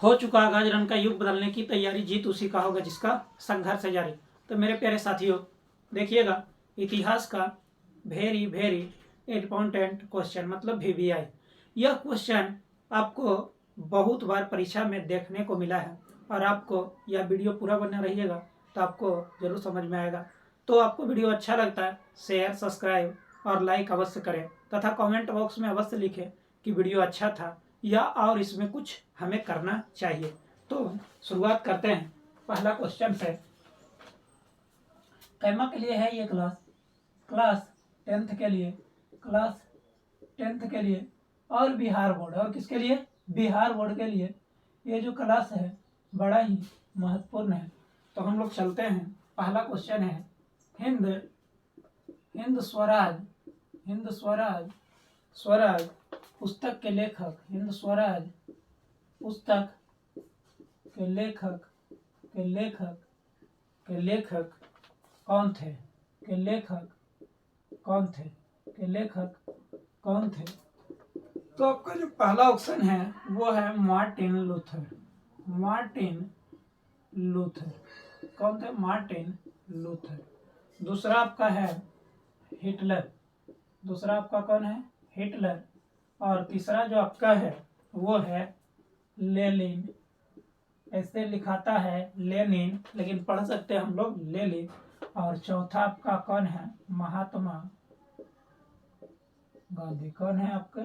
हो चुका आगाज, रन का युग बदलने की तैयारी, जीत उसी का होगा जिसका संघर्ष जारी। तो मेरे प्यारे साथियों देखिएगा, इतिहास का वेरी वेरी इम्पोर्टेंट क्वेश्चन मतलब VVI, यह क्वेश्चन आपको बहुत बार परीक्षा में देखने को मिला है और आपको यह वीडियो पूरा बना रहिएगा तो आपको जरूर समझ में आएगा। तो आपको वीडियो अच्छा लगता है शेयर सब्सक्राइब और लाइक अवश्य करें तथा कमेंट बॉक्स में अवश्य लिखें कि वीडियो अच्छा था या और इसमें कुछ हमें करना चाहिए। तो शुरुआत करते हैं पहला क्वेश्चन से। कैमा के लिए है ये क्लास 10th के लिए, क्लास 10th के लिए और बिहार बोर्ड, और किसके लिए? बिहार बोर्ड के लिए ये जो क्लास है बड़ा ही महत्वपूर्ण है। तो हम लोग चलते हैं, पहला क्वेश्चन है हिंद स्वराज पुस्तक के लेखक, हिंद स्वराज पुस्तक के लेखक कौन थे? तो आपका जो पहला ऑप्शन है वो है मार्टिन लूथर। कौन थे? Martin Luther. दूसरा आपका है हिटलर, दूसरा आपका कौन है? हिटलर। और तीसरा जो आपका है वो है लेनिन, ऐसे लिखाता है लेनिन लेकिन पढ़ सकते हैं हम लोग लेनिन। और चौथा आपका कौन है? महात्मा गांधी। कौन है आपका?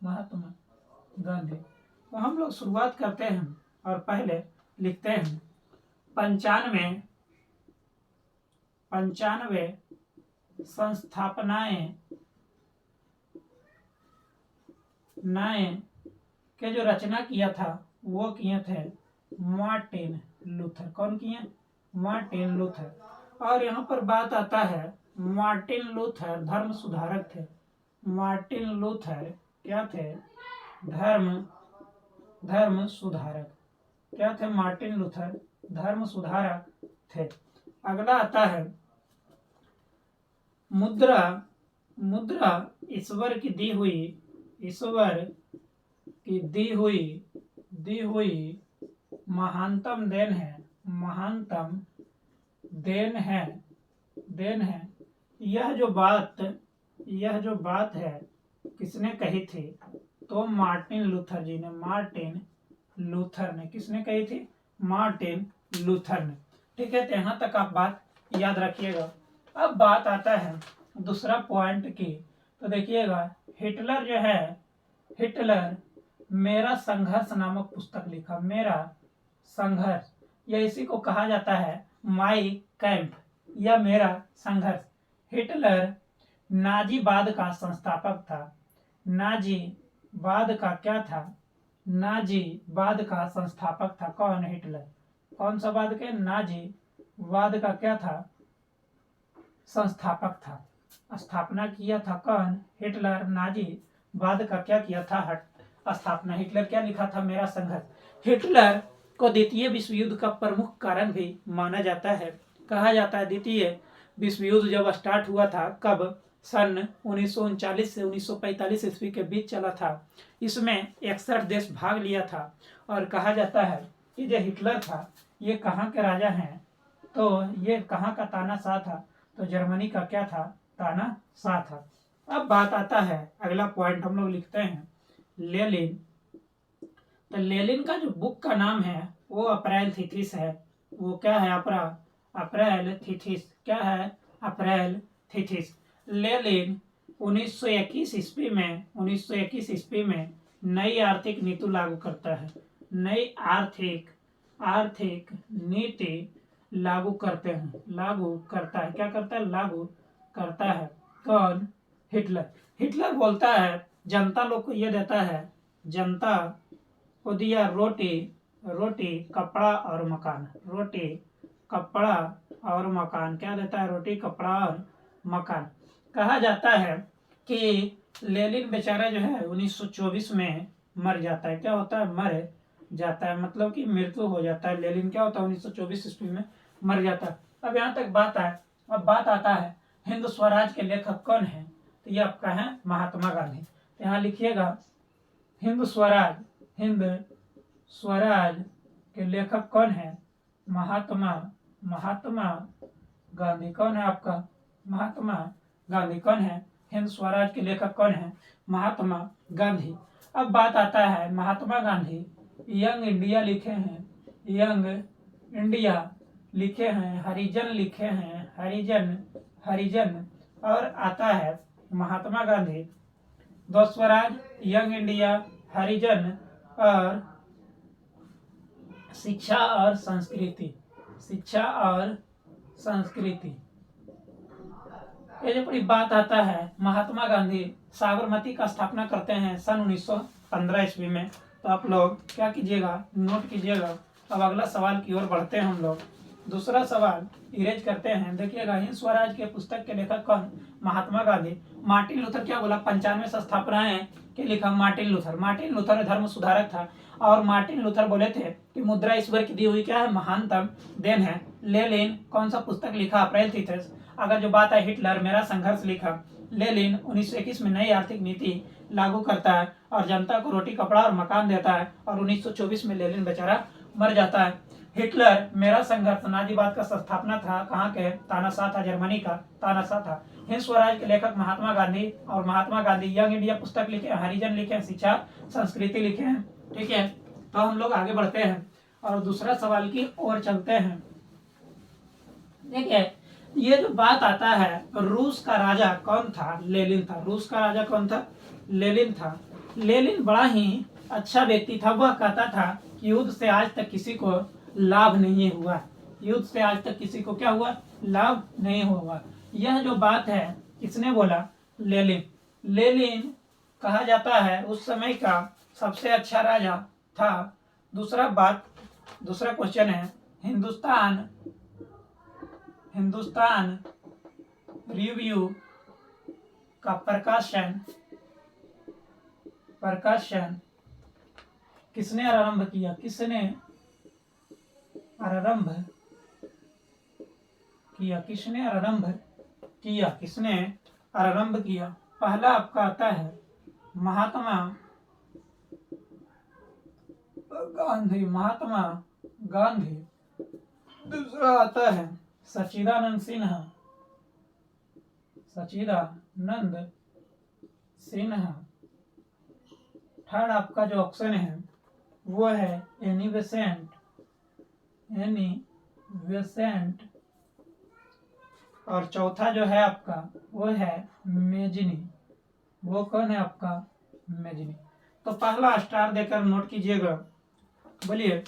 महात्मा गांधी। तो हम लोग शुरुआत करते हैं और पहले लिखते हैं 95 संस्थापनाएं के जो रचना किया था वो किए थे मार्टिन लूथर। कौन किए? Martin Luther. और यहाँ पर बात आता है मार्टिन लूथर धर्म सुधारक थे। मार्टिन लूथर क्या थे? धर्म सुधारक। क्या थे? मार्टिन लूथर धर्म सुधारक थे। अगला आता है मुद्रा ईश्वर की दी हुई महानतम देन है। यह जो बात है किसने कही थी? तो मार्टिन लूथर जी ने। मार्टिन लूथर ने। किसने कही थी? मार्टिन लूथर ने। ठीक है, तो यहाँ तक आप बात याद रखिएगा। अब बात आता है दूसरा पॉइंट की। तो देखिएगा हिटलर जो है, हिटलर मेरा संघर्ष नामक पुस्तक लिखा। मेरा संघर्ष, या इसी को कहा जाता है माई कैंप या मेरा संघर्ष। हिटलर नाजीवाद का संस्थापक था। नाजीवाद का क्या था? नाजीवाद का संस्थापक था। कौन? हिटलर। कौन सा वाद के? नाजीवाद का क्या था? संस्थापक था। स्थापना किया था कौन? हिटलर। नाजीवाद का क्या किया था? स्थापना। हिटलर क्या लिखा था? मेरा संघर्ष। हिटलर को द्वितीय विश्व युद्ध का प्रमुख कारण भी माना जाता है। कहा जाता है द्वितीय विश्व युद्ध जब स्टार्ट हुआ था, कब? सन 1939 से 1945 ईस्वी के बीच चला था। इसमें 61 देश भाग लिया था। और कहा जाता है कि जो हिटलर था ये कहाँ के राजा हैं? तो ये कहाँ का तानाशाह था? तो जर्मनी का क्या था? तानाशाह था। अब बात आता है अगला पॉइंट हम लोग लिखते हैं लेनिन। तो लेनिन का जो बुक का नाम है वो अप्रैल थीसिस है। वो क्या है? April thesis. क्या है? April thesis. लेनिन 1921 ईस्वी में नई आर्थिक नीति लागू करता है। नई आर्थिक नीति लागू करता है। क्या करता है? लागू करता है। कौन? हिटलर। हिटलर बोलता है जनता लोग को ये देता है, जनता को दिया रोटी कपड़ा और मकान। रोटी कपड़ा और मकान। क्या देता है? रोटी कपड़ा और मकान। कहा जाता है कि लेनिन बेचारा जो है 1924 में मर जाता है। क्या होता है? मर जाता है, मतलब कि मृत्यु हो जाता है। लेनिन क्या होता है? 1924 ईस्वी में मर जाता है। अब यहाँ तक बात है। अब बात आता है हिंद स्वराज के लेखक कौन है? तो ये आपका है महात्मा गांधी। यहाँ लिखिएगा हिंद स्वराज के लेखक कौन है? महात्मा गांधी। कौन है आपका? महात्मा गांधी। कौन है? हिंद स्वराज के लेखक कौन है? महात्मा गांधी। अब बात आता है महात्मा गांधी यंग इंडिया लिखे हैं, यंग इंडिया लिखे हैं, हरिजन लिखे हैं, हरिजन और आता है महात्मा गांधी दो स्वराज, यंग इंडिया, हरिजन और शिक्षा और संस्कृति। ये जो पूरी बात आता है महात्मा गांधी साबरमती का स्थापना करते हैं सन 1915 ईस्वी में। तो आप लोग क्या कीजिएगा, नोट कीजिएगा। अब अगला सवाल की ओर बढ़ते हैं हम लोग। दूसरा सवाल इरेज करते हैं। देखिएगा, हिंद स्वराज के पुस्तक के लेखक कौन? महात्मा गांधी। मार्टिन लूथर क्या बोला? 95 संस्थापनाएं के लिखा मार्टिन लूथर धर्म सुधारक था और मार्टिन लूथर बोले थे कि मुद्रा ईश्वर की दी हुई क्या है? महानतम देन है। लेनिन कौन सा पुस्तक लिखा? अप्रैल 30। अगर जो बात है हिटलर मेरा संघर्ष लिखा। लेनिन 1921 में नई आर्थिक नीति लागू करता है और जनता को रोटी कपड़ा और मकान देता है और 1924 में लेनिन बेचारा मर जाता है। हिटलर मेरा संघर्ष नाजीवाद का संस्थापना था। कहाँ के? तानाशाह था, जर्मनी का तानाशाह था। हिंद स्वराज के लेखक महात्मा गांधी और महात्मा गांधी यंग इंडिया पुस्तक लिखे, हरिजन लिखे, शिक्षा संस्कृति लिखे हैं। ठीक है, तो हम लोग आगे बढ़ते हैं और दूसरा सवाल की ओर चलते हैं। देखिए, ये जो बात आता है रूस का राजा कौन था? लेनिन था। रूस का राजा कौन था? लेनिन था। लेनिन बड़ा ही अच्छा व्यक्ति था। वह कहता था कि युद्ध से आज तक किसी को लाभ नहीं हुआ। युद्ध से आज तक किसी को क्या हुआ? लाभ नहीं हुआ। यह जो बात है किसने बोला? लेनिन। लेनिन कहा जाता है उस समय का सबसे अच्छा राजा था। दूसरा क्वेश्चन है, हिंदुस्तान रिव्यू का प्रकाशन किसने आरंभ किया? किसने आरंभ किया? पहला आपका आता है महात्मा गांधी। दूसरा आता है सच्चिदानंद सिन्हा। थर्ड आपका जो ऑप्शन है वो है एनी बेसेंट और चौथा जो है आपका वो है मेजनी। वो कौन है आपका? मेजनी। तो पहला स्टार देकर नोट कीजिएगा। बोलिए,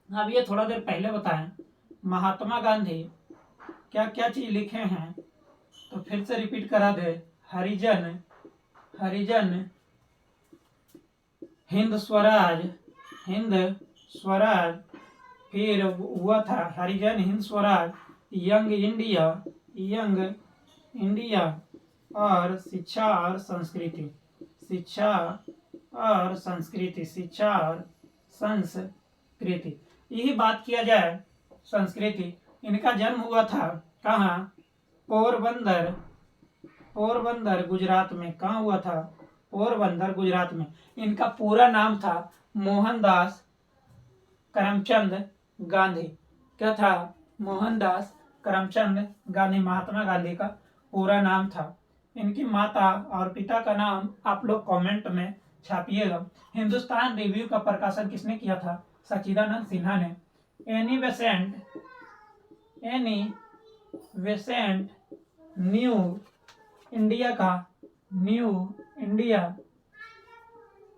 अब ये थोड़ा देर पहले बताएं महात्मा गांधी क्या क्या चीज लिखे हैं, तो फिर से रिपीट करा दे। हरिजन, हिंद स्वराज, फिर हुआ था हरिजन, हिंद स्वराज, यंग इंडिया और शिक्षा और संस्कृति। यही बात किया जाए संस्कृति। इनका जन्म हुआ था कहाँ? पोरबंदर गुजरात में। कहाँ हुआ था? पोरबंदर गुजरात में। इनका पूरा नाम था मोहनदास करमचंद गांधी। क्या था? मोहनदास करमचंद गांधी महात्मा गांधी का पूरा नाम था। इनकी माता और पिता का नाम आप लोग कमेंट में छापिएगा। हिंदुस्तान रिव्यू का प्रकाशन किसने किया था? सच्चिदानंद सिन्हा ने। एनी बेसेंट न्यू इंडिया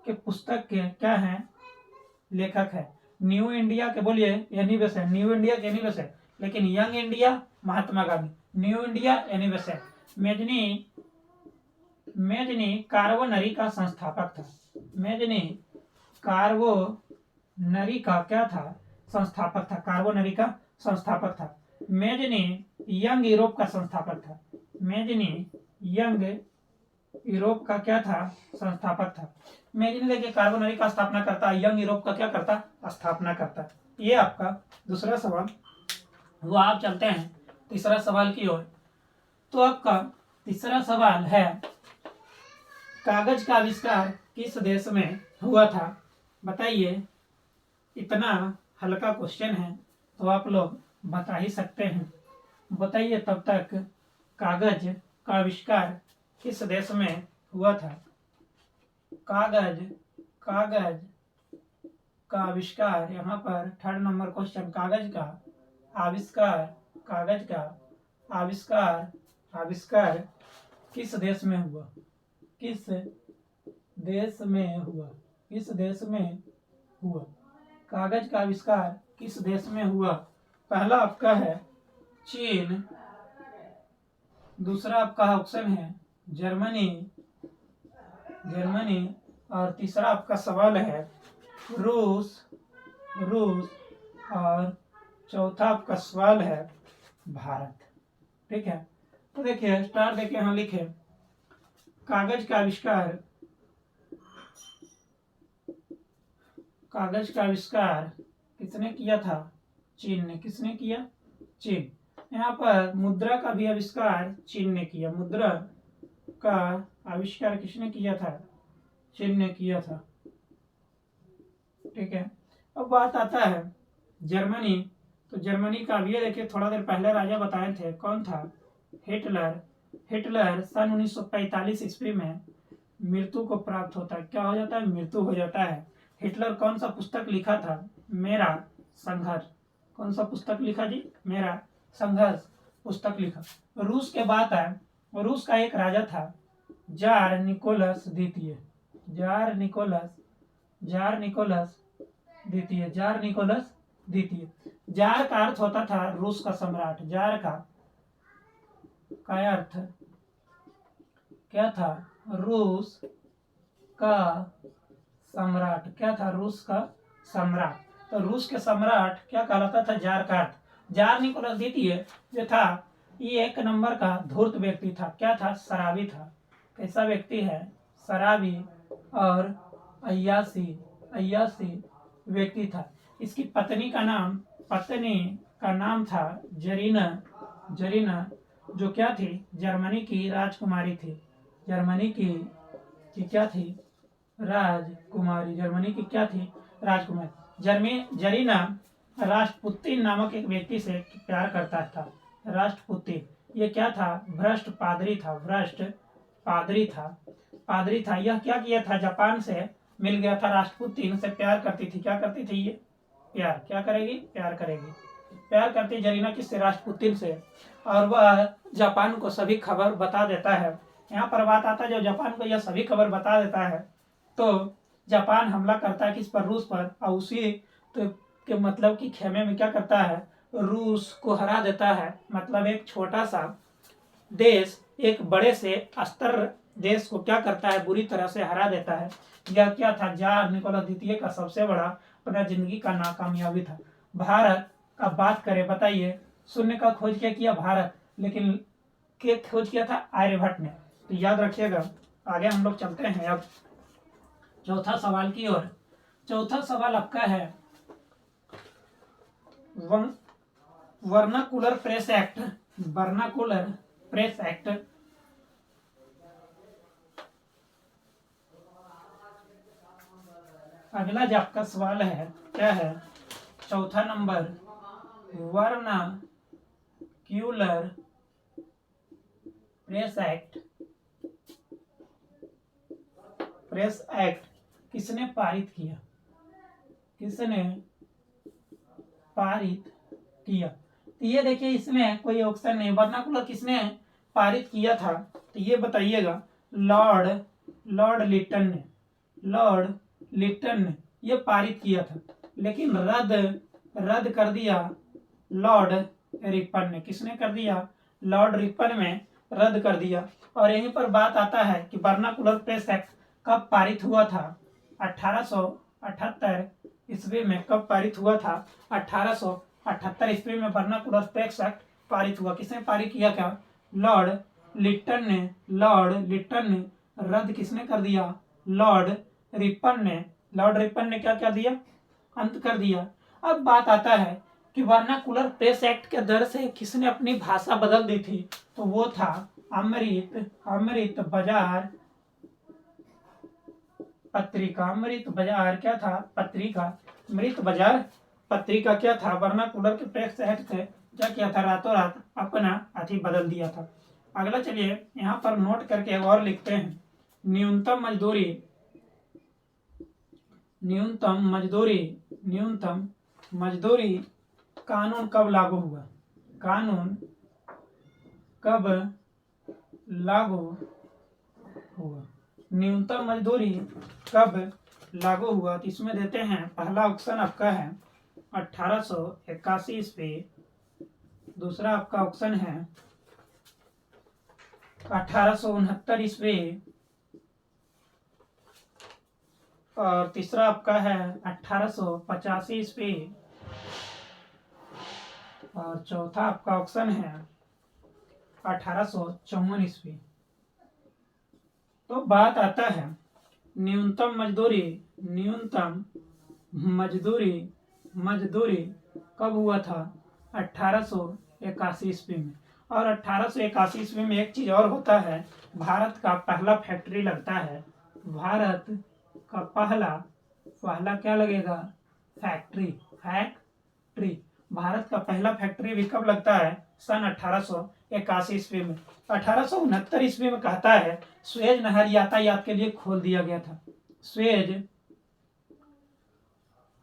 के पुस्तक के क्या हैं? लेखक है। न्यू इंडिया के बोलिए एनी बेसेंट, न्यू इंडिया के एनी बेसेंट, लेकिन Young India Mahatma Gandhi, New India Annie Besant. Mazzini Carbonari का संस्थापक था। मेजनी कार्बोनरी का क्या था? संस्थापक था। कार्बोनरी का संस्थापक था। मेजनी यंग यूरोप का संस्थापक था। मेजनी यंग यूरोप का क्या था? संस्थापक था। मेजनी देखिए कार्बोनरी का स्थापना करता है, यंग यूरोप का क्या करता? स्थापना करता। ये आपका दूसरा सवाल। वो आप चलते हैं तीसरा सवाल की ओर। तो आपका तीसरा सवाल है, कागज का आविष्कार किस देश में हुआ था? बताइए, इतना हल्का क्वेश्चन है तो आप लोग बता ही सकते हैं। बताइए तब तक, कागज का आविष्कार किस देश में हुआ था? कागज कागज का आविष्कार, यहाँ पर थर्ड नंबर क्वेश्चन, आविष्कार कागज का आविष्कार किस देश में हुआ? किस देश में हुआ? किस देश में हुआ? कागज का आविष्कार किस देश में हुआ? पहला आपका है चीन, दूसरा आपका ऑप्शन है जर्मनी, और तीसरा आपका सवाल है रूस, और चौथा आपका सवाल है भारत। ठीक है, तो देखिए स्टार देके यहाँ लिखे, कागज का आविष्कार किसने किया था? चीन ने। किसने किया? चीन। यहाँ पर मुद्रा का भी आविष्कार चीन ने किया। मुद्रा का आविष्कार किसने किया था? चीन ने किया था। ठीक है, अब बात आता है जर्मनी। तो जर्मनी का भी देखिए, थोड़ा देर पहले राजा बताए थे, कौन था? हिटलर सन 1945 ईस्वी में मृत्यु को प्राप्त होता है। क्या हो जाता है? मृत्यु हो जाता है। हिटलर कौन सा पुस्तक लिखा था? मेरा संघर्ष। कौन सा पुस्तक लिखा जी? मेरा संघर्ष पुस्तक लिखा। रूस के बात है, रूस का एक राजा था जार निकोलस द्वितीय। जार निकोलस द्वितीय। जार का अर्थ होता था रूस का सम्राट। जार का अर्थ क्या था? रूस का सम्राट। क्या था? रूस का सम्राट। तो रूस के सम्राट क्या कहलाता था? जार का अर्थ। जार निकोलस द्वितीय जो था, ये एक नंबर का धूर्त व्यक्ति था। क्या था? शराबी था। कैसा व्यक्ति है? शराबी और अय्यासी व्यक्ति था। इसकी पत्नी का नाम था जरीना, जो क्या थी? जर्मनी की राजकुमारी थी। जर्मनी की क्या थी? राजकुमारी। जर्मनी की क्या थी? राजकुमारी। जरीना राष्ट्रपुतिन नामक एक व्यक्ति से प्यार करता था। राष्ट्रपुतिन ये क्या था? भ्रष्ट पादरी था। यह क्या किया था? जापान से मिल गया था। राष्ट्रपुतिन से प्यार करती थी। क्या करती थी ये? प्यार। क्या करेगी? प्यार करेगी। प्यार करती जरीना किससे? राष्ट्रपुतिन से। और वह जापान को सभी खबर बता देता है। यहाँ पर बात आता है, जब जापान को यह सभी खबर बता देता है तो जापान हमला करता है किस पर? रूस पर। और उसी तो के मतलब कि खेमे में क्या करता है? रूस को हरा देता है। मतलब एक छोटा सा देश एक बड़े से अस्तर देश को क्या करता है? बुरी तरह से हरा देता है। यह क्या था? जार निकोलस द्वितीय का सबसे बड़ा अपना जिंदगी का नाकामयाबी था। भारत का बात करें, बताइए शून्य का खोज क्या किया? भारत। लेकिन के खोज किया था? आर्यभट्ट ने। तो याद रखिएगा। आगे हम लोग चलते हैं अब चौथा सवाल की ओर। चौथा सवाल आपका है वर्नाकुलर प्रेस एक्ट। अगला जो आपका सवाल है क्या है? चौथा नंबर, वर्नाक्यूलर प्रेस एक्ट किसने पारित किया? तो ये देखिए, इसमें कोई ऑप्शन नहीं। वर्नाकुलर किसने पारित किया था? तो ये बताइएगा। लॉर्ड लिटन ने ये पारित किया था, लेकिन रद्द कर दिया लॉर्ड रिपन ने। किसने कर दिया? लॉर्ड रिपन में रद्द कर दिया। और यहीं पर बात आता है कि वर्नाकुलर प्रेस एक्ट कब पारित हुआ था? 1878 ईस्वी में। कब पारित हुआ था? 1878 ईस्वी में वर्नाकुलर प्रेस एक्ट पारित हुआ। किसने पारित किया? क्या? लॉर्ड लिटन ने। रद्द किसने कर दिया? लॉर्ड रिपन ने क्या कर दिया? अंत कर दिया। अब बात आता है कि वर्नाकुलर प्रेस एक्ट के दर से किसने अपनी भाषा बदल दी थी? तो वो था अमृत बाजार पत्रिका। क्या था? पत्रिका। मृत बाजार पत्रिका क्या था, वर्नाकुलर के टेक्स्ट हेड थे, क्या किया था, रातों रात अपना अथी बदल दिया था। अगला चलिए यहाँ पर नोट करके और लिखते हैं, न्यूनतम मजदूरी न्यूनतम मजदूरी कानून कब लागू हुआ, कानून कब लागू हुआ, न्यूनतम मजदूरी कब लागू हुआ। तो इसमें देते हैं, पहला ऑप्शन आपका है 1881 ईस्वी, दूसरा आपका ऑप्शन है 1869 ईस्वी, और तीसरा आपका है 1885 ईस्वी, और चौथा आपका ऑप्शन है 1854 ईस्वी। तो बात आता है न्यूनतम मजदूरी कब हुआ था, 1881 ईस्वी में। और 1881 ईस्वी में एक चीज और होता है, भारत का पहला फैक्ट्री लगता है, भारत का पहला क्या लगेगा, फैक्ट्री। भारत का पहला फैक्ट्री भी कब लगता है, सन 1881 ईस्वी में। 1869 ईस्वी में कहता है स्वेज नहर यातायात के लिए खोल दिया गया था, स्वेज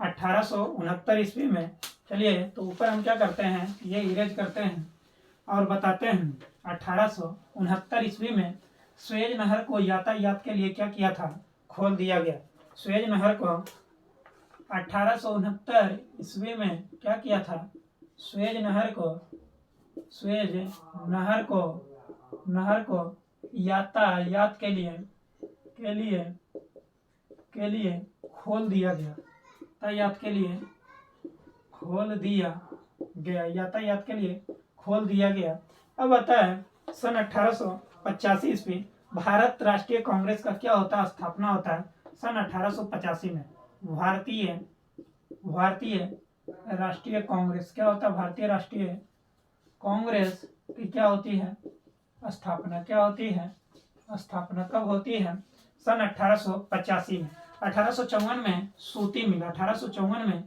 1869 ईस्वी में। चलिए तो ऊपर हम क्या करते हैं, ये इरेज करते हैं और बताते हैं 1869 ईस्वी में स्वेज नहर को यातायात के लिए क्या किया था, खोल दिया गया। स्वेज नहर को 1869 ईस्वी में क्या किया था, स्वेज नहर को यातायात के लिए खोल दिया गया, यातायात के लिए खोल दिया गया। अब आता है सन 1885 ईस्वी, भारत राष्ट्रीय कांग्रेस का क्या होता है, स्थापना होता है सन 1885 में। भारतीय राष्ट्रीय कांग्रेस क्या होता है, भारतीय राष्ट्रीय कांग्रेस की क्या होती है, स्थापना क्या होती है, स्थापना कब होती है, सन 1885 में। 1854 में सूती मिल, 1854 में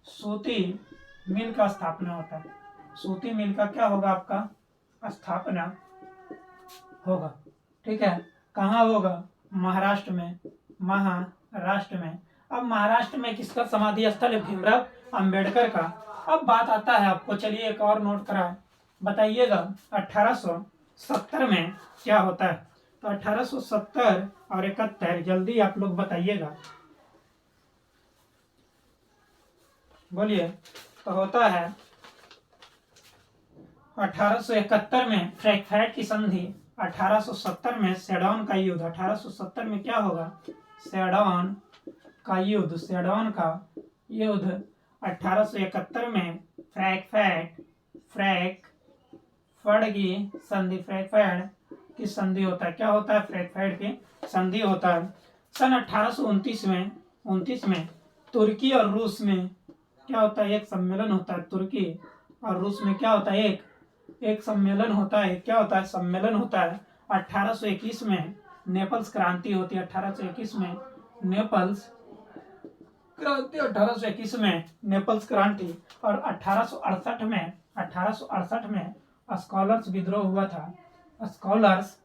सूती मिल का स्थापना होता है। सूती मिल का क्या होगा, आपका स्थापना होगा, ठीक है। कहाँ होगा, महाराष्ट्र में। अब महाराष्ट्र में किसका समाधि स्थल है, भीमराव अंबेडकर का। अब बात आता है आपको, चलिए एक और नोट कराए, बताइएगा 1870 में क्या होता है। तो 1870 और 71 जल्दी आप लोग बताइएगा, बोलिए। तो होता है 1871 में फ्रैंकफर्ट की संधि, 1870 में सेडन का युद्ध। 1870 में क्या होगा, सेडन का युद्ध। 1871 में फ्रैंकफर्ट की संधि होता है। क्या होता है, फ्रैंकफर्ट की संधि होता है। सन 1829 में तुर्की और रूस में क्या होता है, एक सम्मेलन होता है। तुर्की और रूस में क्या होता है, एक सम्मेलन होता है। क्या होता है, सम्मेलन होता है। 1821 में नेपल्स क्रांति होती है। 1821 में नेपल्स क्रांति। और 1868 में स्कॉलर्स विद्रोह हुआ था। स्कॉलर्स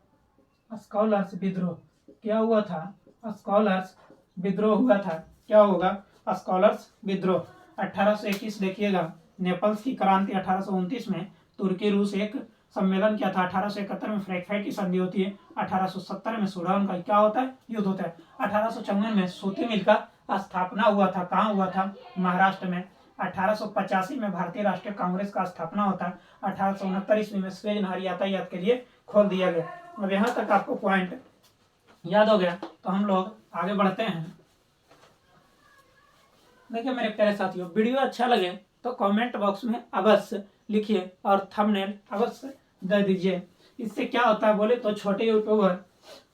विद्रोह क्या हुआ था, स्कॉलर्स विद्रोह हुआ था। क्या होगा, स्कॉलर्स विद्रोह। 1821 देखिएगा, नेपल्स की क्रांति। 1829 में तुर्की रूस एक सम्मेलन किया था। 1871 में फ्रैंकफर्ट की संधि होती है। 1870 में सूडान का क्या होता है, युद्ध होता है। 1854 में सूती मिल का स्थापना हुआ था। कहाँ हुआ था, महाराष्ट्र में। 1885 में भारतीय राष्ट्रीय कांग्रेस का स्थापना होता है। 1869 ईस्वी में स्वेज नहर यातायात के लिए खोल दिया गया। अब यहाँ तक आपको पॉइंट याद हो गया, तो हम लोग आगे बढ़ते हैं। देखिए मेरे प्यारे साथियों, वीडियो अच्छा लगे तो कमेंट बॉक्स में अवश्य लिखिए और थंबनेल अवश्य दे दीजिए। इससे क्या होता है बोले तो छोटे यूट्यूबर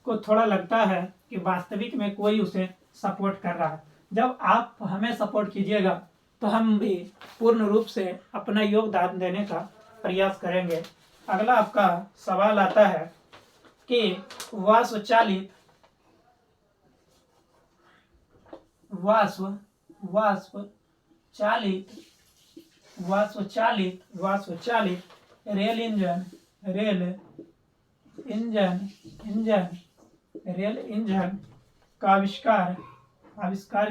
को थोड़ा लगता है कि वास्तविक में कोई उसे सपोर्ट कर रहा है। जब आप हमें सपोर्ट कीजिएगा तो हम भी पूर्ण रूप से अपना योगदान देने का प्रयास करेंगे। अगला आपका सवाल आता है कि वाष्प चालित वाष्पचालित रेल इंजन का आविष्कार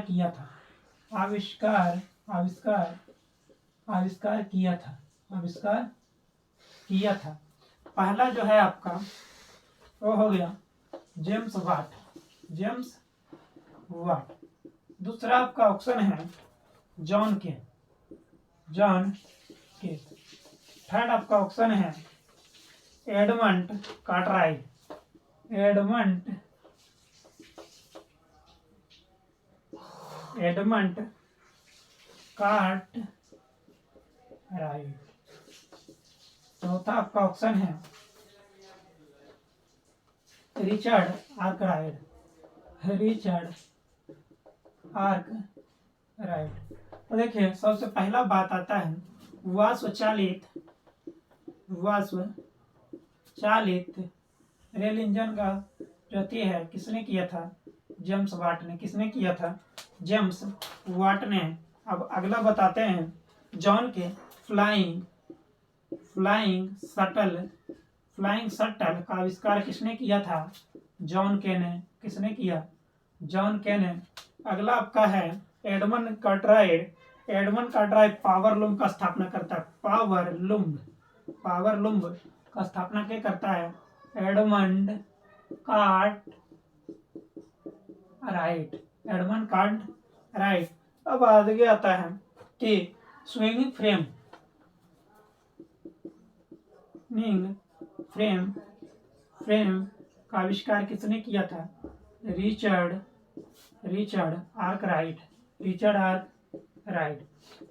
किया था। आविष्कार किया था। पहला जो है आपका वो हो गया जेम्स वाट। दूसरा आपका ऑप्शन है जॉन के। थर्ड आपका ऑप्शन है एडमंड कार्टराइट। चौथा आपका ऑप्शन है रिचर्ड आर्कराइट। तो देखिए सबसे पहला बात आता है वाष्पचालित रेल इंजन का प्रति है किसने किया था? जेम्स वाट ने। किसने किया था? जेम्स वाट ने। अब अगला बताते हैं जॉन के फ्लाइंग शटल का आविष्कार किसने किया था? जॉन के ने। किसने किया? जॉन के ने। अगला आपका है एडमंड कार्टराइट पावर लूम का स्थापना करता है। पावर लूम का स्थापना क्या करता है? Edmund Cartwright. अब आगे आता है कि स्विंगिंग फ्रेम का आविष्कार किसने किया था? Richard Arkwright.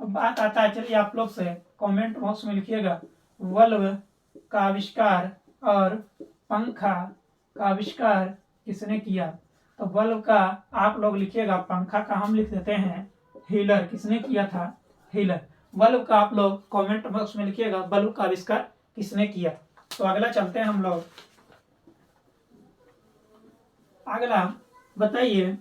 अब बात आता है, चलिए आप लोग से कमेंट बॉक्स में लिखिएगा बल्ब का आविष्कार और पंखा का आविष्कार किसने किया? तो बल्ब का आप लोग लिखिएगा, पंखा का हम लिख देते हैं हीलर। किसने किया था? हीलर। बल्ब का आप लोग कमेंट बॉक्स में लिखिएगा बल्ब का आविष्कार किसने किया। तो अगला चलते हैं हम लोग। अगला बताइए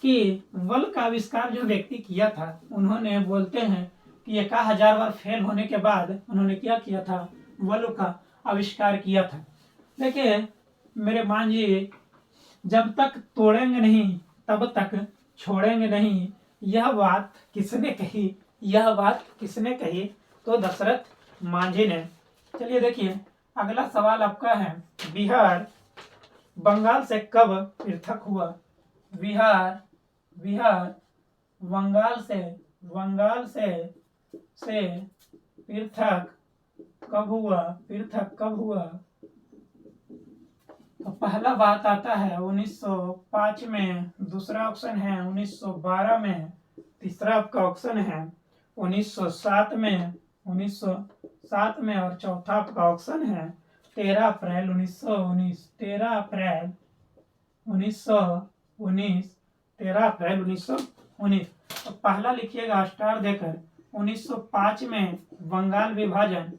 कि बल्ब का आविष्कार जो व्यक्ति किया था, उन्होंने बोलते हैं कि 1000 बार फेल होने के बाद उन्होंने क्या किया था? बल्ब का आविष्कार किया था। देखिए मेरे मान जी, जब तक तोड़ेंगे नहीं तब तक छोड़ेंगे नहीं, यह बात किसने कही? तो दशरथ मांझी ने। चलिए देखिए अगला सवाल आपका है बिहार बंगाल से कब पृथक हुआ? बिहार बंगाल से पृथक कब हुआ? तो पहला बात आता है 1905 में। दूसरा ऑप्शन है 1912 में। तीसरा आपका ऑप्शन है 1907 में। और चौथा आपका ऑप्शन है 13 अप्रैल 1919। तो पहला लिखिएगा स्टार देकर। 1905 में बंगाल विभाजन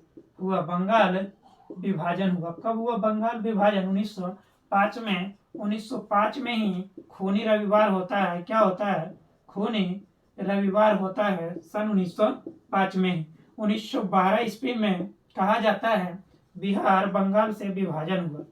हुआ। कब हुआ बंगाल विभाजन? 1905 में। 1905 में ही खूनी रविवार होता है। क्या होता है? खूनी रविवार होता है सन 1905 में। 1912 ईस्वी में कहा जाता है बिहार बंगाल से विभाजन हुआ।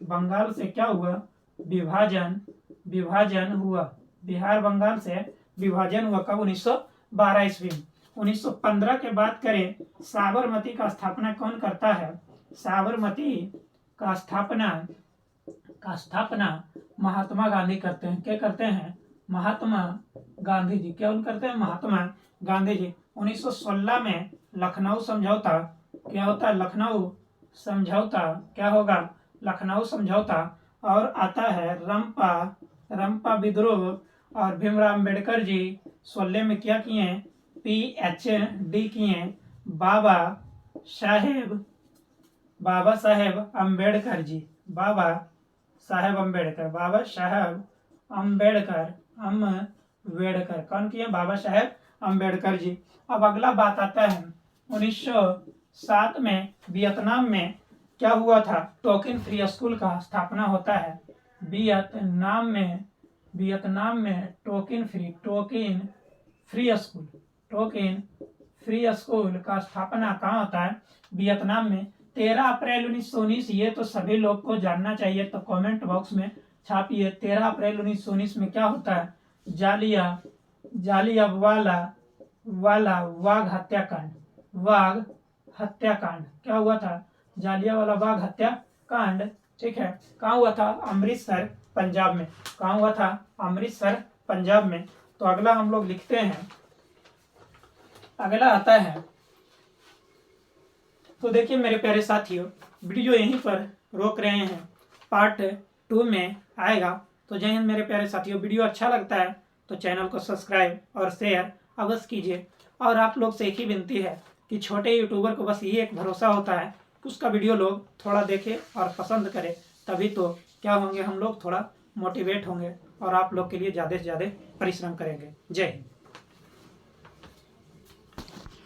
बंगाल से क्या हुआ? विभाजन हुआ। बिहार बंगाल से विभाजन हुआ कब? 1912 ईस्वी में। 1915 के बात करें, साबरमती का स्थापना कौन करता है? साबरमती का स्थापना महात्मा गांधी करते हैं। क्या करते हैं? महात्मा गांधी जी। क्या करते हैं? महात्मा गांधी जी। 1916 में लखनऊ समझौता। क्या होता है? लखनऊ समझौता। क्या होगा? लखनऊ समझौता। और आता है रंपा विद्रोह। और भीमराव अम्बेडकर जी 16 में क्या किए? PhD किए। बाबा साहेब अम्बेडकर जी। बाबा साहेब अम्बेडकर कौन किए? बाबा साहेब अम्बेडकर जी। अब अगला बात आता है 1907 में वियतनाम में क्या हुआ था? टोकिन फ्री स्कूल का स्थापना होता है। वियतनाम में वियतनाम में टोकिन फ्री स्कूल का स्थापना कहाँ होता है? वियतनाम में। 13 अप्रैल 1919, ये तो सभी लोग को जानना चाहिए, तो कमेंट बॉक्स में छापिए 13 अप्रैल 1919 में क्या होता है? जालियांवाला बाग हत्याकांड क्या हुआ था? जालियांवाला बाग हत्याकांड, ठीक है। कहाँ हुआ था? अमृतसर, पंजाब में। कहाँ हुआ था? अमृतसर, पंजाब में। तो अगला हम लोग लिखते हैं, अगला आता है, तो देखिए मेरे प्यारे साथियों, वीडियो यहीं पर रोक रहे हैं, पार्ट 2 में आएगा। तो जय हिंद मेरे प्यारे साथियों। वीडियो अच्छा लगता है तो चैनल को सब्सक्राइब और शेयर अवश्य कीजिए। और आप लोग से एक ही विनती है कि छोटे यूट्यूबर को बस यही एक भरोसा होता है कि उसका वीडियो लोग थोड़ा देखें और पसंद करें, तभी तो क्या होंगे, हम लोग थोड़ा मोटिवेट होंगे और आप लोग के लिए ज़्यादा से ज़्यादा परिश्रम करेंगे। जय हिंद।